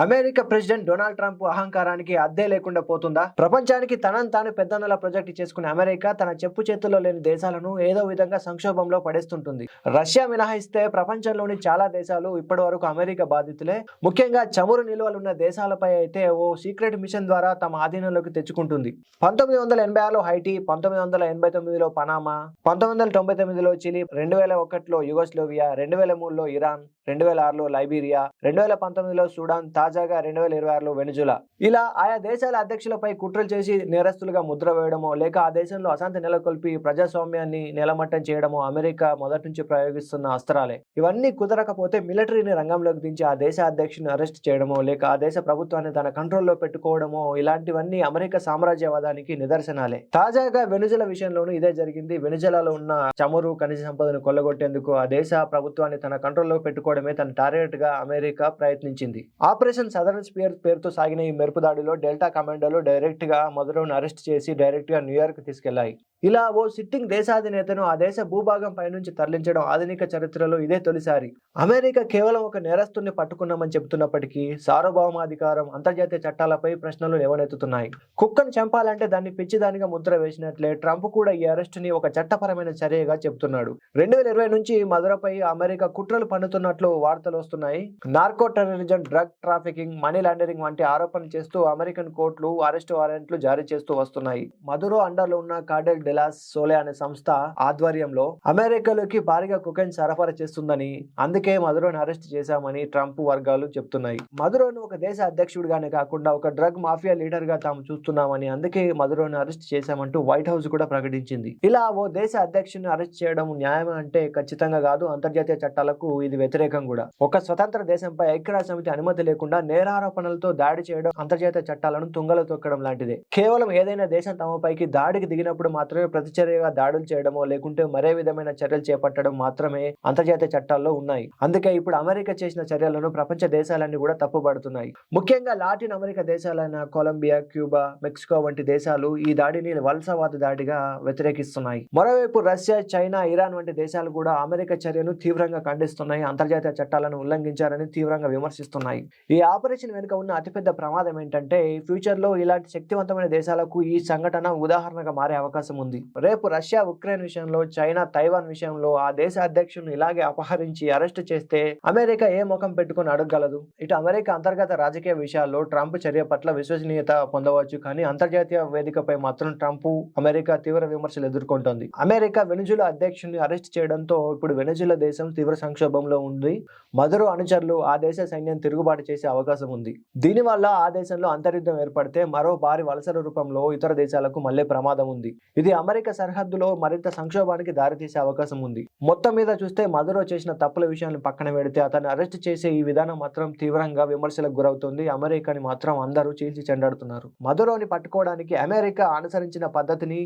America president Donald Trump అహంకారానికి అద్దే లేకుండా పోతుందా? ప్రపంచానికి తనను తాను పెద్దన్నల ప్రాజెక్ట్ చేసుకునే అమెరికా తన చెప్పు చేతుల్లో లేని దేశాలను ఏదో విధంగా సంక్షోభంలో పడేస్తుంటుంది. రష్యా మినహాయిస్తే ప్రపంచంలోని చాలా దేశాలు ఇప్పటి వరకు అమెరికా బాధితులే. ముఖ్యంగా చమురు నిల్వలున్న దేశాలపై అయితే ఓ సీక్రెట్ మిషన్ ద్వారా తమ ఆధీనంలోకి తెచ్చుకుంటుంది. 1986లో హైటీ, 1989లో పనామా, 1999లో చిలీ, 2001లో యుగోస్లోవియా, 2003లో ఇరాన్, 2006లో లైబీరియా, 2019లో సూడాన్, తాజాగా 2026లో వెనిజులా. ఇలా ఆయా దేశాల అధ్యక్షులపై కుట్రలు చేసి నేరస్తులుగా ముద్ర వేయడమో, లేక ఆ దేశంలో అశాంతి నెలకొల్పి ప్రజాస్వామ్యాన్ని నెలమట్టం చేయడమో అమెరికా మొదటి నుంచి ప్రయోగిస్తున్న అస్త్రాలే. ఇవన్నీ కుదరకపోతే మిలిటరీని రంగంలోకి దించి ఆ దేశ అధ్యక్షుని అరెస్ట్ చేయడమో, లేక ఆ దేశ ప్రభుత్వాన్ని తన కంట్రోల్లో పెట్టుకోవడమో, ఇలాంటివన్నీ అమెరికా సామ్రాజ్యవాదానికి నిదర్శనాలే. తాజాగా వెనిజులా విషయంలోనూ ఇదే జరిగింది. వెనిజులాలో ఉన్న చమురు, ఖనిజ సంపదను కొల్లగొట్టేందుకు ఆ దేశ ప్రభుత్వాన్ని తన కంట్రోల్లో పెట్టుకోవడమే తన టార్గెట్ గా అమెరికా ప్రయత్నించింది. ఆపరేషన్ సదరన్ స్పియర్ పేరుతో సాగిన ఈ మెరుపు దాడిలో డెల్టా కమాండోలు డైరెక్ట్ గా మదురోను అరెస్ట్ చేసి డైరెక్ట్ గా న్యూయార్క్ తీసుకెళ్లాయి. ఇలా ఓ సిట్టింగ్ దేశాధినేతను ఆ దేశ భూభాగం పైనుంచి తరలించడం ఆధునిక చరిత్రలో ఇదే తొలిసారి. అమెరికా కేవలం ఒక నేరస్తుని పట్టుకున్నామని చెబుతున్నప్పటికీ సార్వభౌమాధికారం, అంతర్జాతీయ చట్టాలపై ప్రశ్నలు లేవనెత్తుతున్నాయి. కుక్కను చంపాలంటే దాన్ని పిచ్చిదానిగా ముద్ర వేసినట్లే ట్రంప్ కూడా ఈ అరెస్టుని ఒక చట్టపరమైన చర్యగా చెబుతున్నాడు. 2020 నుంచి మదురపై అమెరికా కుట్రలు పన్నుతున్నట్లు వార్తలు వస్తున్నాయి. Narco terrorism, drug trafficking, money laundering వంటి ఆరోపణలు చేస్తూ అమెరికన్ కోర్టులు అరెస్ట్ వారెంట్లు జారీ చేస్తూ వస్తున్నాయి. మదురో అండర్లో ఉన్న కార్డెల్ డెలాస్ సోలే అనే సంస్థ ఆధ్వర్యంలో అమెరికాలోకి భారీగా కొకైన్ సరఫరా చేస్తుందని, అందుకే మదురోను అరెస్ట్ చేశామని ట్రంప్ వర్గాలు చెప్తున్నాయి. మదురోను ఒక దేశ అధ్యక్షుడిగానే కాకుండా ఒక డ్రగ్ మాఫియా లీడర్ గా తాము చూస్తున్నామని, అందుకే మదురోను అరెస్ట్ చేశామంటూ వైట్ హౌస్ కూడా ప్రకటించింది. ఇలా ఓ దేశ అధ్యక్షుడిని అరెస్ట్ చేయడం న్యాయం అంటే ఖచ్చితంగా కాదు. అంతర్జాతీయ చట్టాలకు ఇది వ్యతిరేకం కూడా. ఒక స్వతంత్ర దేశంపై ఐక్యరాజ్య సమితి అనుమతి లేకుండా నేరారోపణలతో దాడి చేయడం అంతర్జాతీయ చట్టాలను తుంగలో తొక్కడం లాంటిదే. కేవలం ఏదైనా దేశం తమపైకి దాడికి దిగినప్పుడు మాత్రమే ప్రతిచర్యగా దాడులు చేయడమో, లేకుంటే మరే విధమైన చర్యలు చేపట్టడం మాత్రమే అంతర్జాతీయ చట్టాల్లో ఉన్నాయి. అందుకే ఇప్పుడు అమెరికా చేసిన చర్యలను ప్రపంచ దేశాలన్నీ కూడా తప్పుపడుతున్నాయి. ముఖ్యంగా లాటిన్ అమెరికా దేశాలైన కొలంబియా, క్యూబా, మెక్సికో వంటి దేశాలు ఈ దాడిని వలసవాద దాడిగా వ్యతిరేకిస్తున్నాయి. మరోవైపు రష్యా, చైనా, ఇరాన్ వంటి దేశాలు కూడా అమెరికా చర్యను తీవ్రంగా ఖండిస్తున్నాయి. అంతర్జాతీయ చట్టాలను ఉల్లంఘించారని తీవ్రంగా విమర్శిస్తున్నాయి. ఈ ఆపరేషన్ వెనుక ఉన్న అతిపెద్ద ప్రమాదం ఏంటంటే ఫ్యూచర్ లో ఇలాంటి శక్తివంతమైన దేశాలకు ఈ సంఘటన ఉదాహరణగా మారే అవకాశం ఉంది. రేపు రష్యా ఉక్రెయిన్ విషయంలో, చైనా తైవాన్ విషయంలో ఆ దేశ అధ్యక్షులను ఇలాగే అపహరించి అరెస్ట్ చేస్తే అమెరికా ఏ ముఖం పెట్టుకుని అడగగలదు? ఇటు అమెరికా అంతర్గత రాజకీయ విషయాల్లో ట్రంప్ చర్య పట్ల విశ్వసనీయత పొందవచ్చు, కానీ అంతర్జాతీయ వేదికపై మాత్రం ట్రంప్ అమెరికా తీవ్ర విమర్శలు ఎదుర్కొంటోంది. అమెరికా వెనిజులా అధ్యక్షుడిని అరెస్ట్ చేయడంతో ఇప్పుడు వెనిజులా దేశం తీవ్ర సంక్షోభంలో ఉంది. మదురో అనుచరులు ఆ దేశ సైన్యం తిరుగుబాటు చేసే అవకాశం ఉంది. దీనివల్ల ఆ దేశంలో అంతర్యుద్ధం ఏర్పడితే మరో భారీ వలసల రూపంలో ఇతర దేశాలకు మళ్లే ప్రమాదం ఉంది. ఇది అమెరికా సరిహద్దులో మరింత సంక్షోభానికి దారితీసే అవకాశం ఉంది. మొత్తం మీద చూస్తే మదురో చేసిన తప్పుల విషయాన్ని పక్కన పెడితే అతన్ని అరెస్ట్ చేసే ఈ విధానం మాత్రం తీవ్రంగా విమర్శలకు గురవుతుంది. అమెరికాని మాత్రం అందరూ చీల్చి చెండాడుతున్నారు. మదురోని పట్టుకోవడానికి అమెరికా అనుసరించిన పద్ధతిని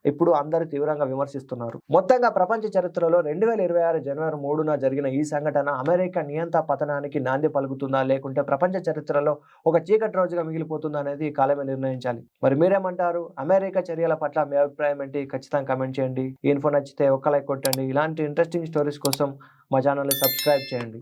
ఇప్పుడు అందరూ తీవ్రంగా విమర్శిస్తున్నారు. మొత్తంగా ప్రపంచ చరిత్రలో 2026 జనవరి 3న జరిగిన ఈ సంఘటన అమెరికా నియంత పతనానికి నాంది పలుకుతుందా, లేకుంటే ప్రపంచ చరిత్రలో ఒక చీకటి రోజుగా మిగిలిపోతుందా అనేది కాలమే నిర్ణయించాలి. మరి మీరేమంటారు? అమెరికా చర్యల పట్ల మీ అభిప్రాయం ఏంటి? ఖచ్చితంగా కామెంట్ చేయండి. ఈ ఇన్ఫో నచ్చితే ఒక్క లైక్ కొట్టండి. ఇలాంటి ఇంట్రెస్టింగ్ స్టోరీస్ కోసం మా ఛానల్ని సబ్స్క్రైబ్ చేయండి.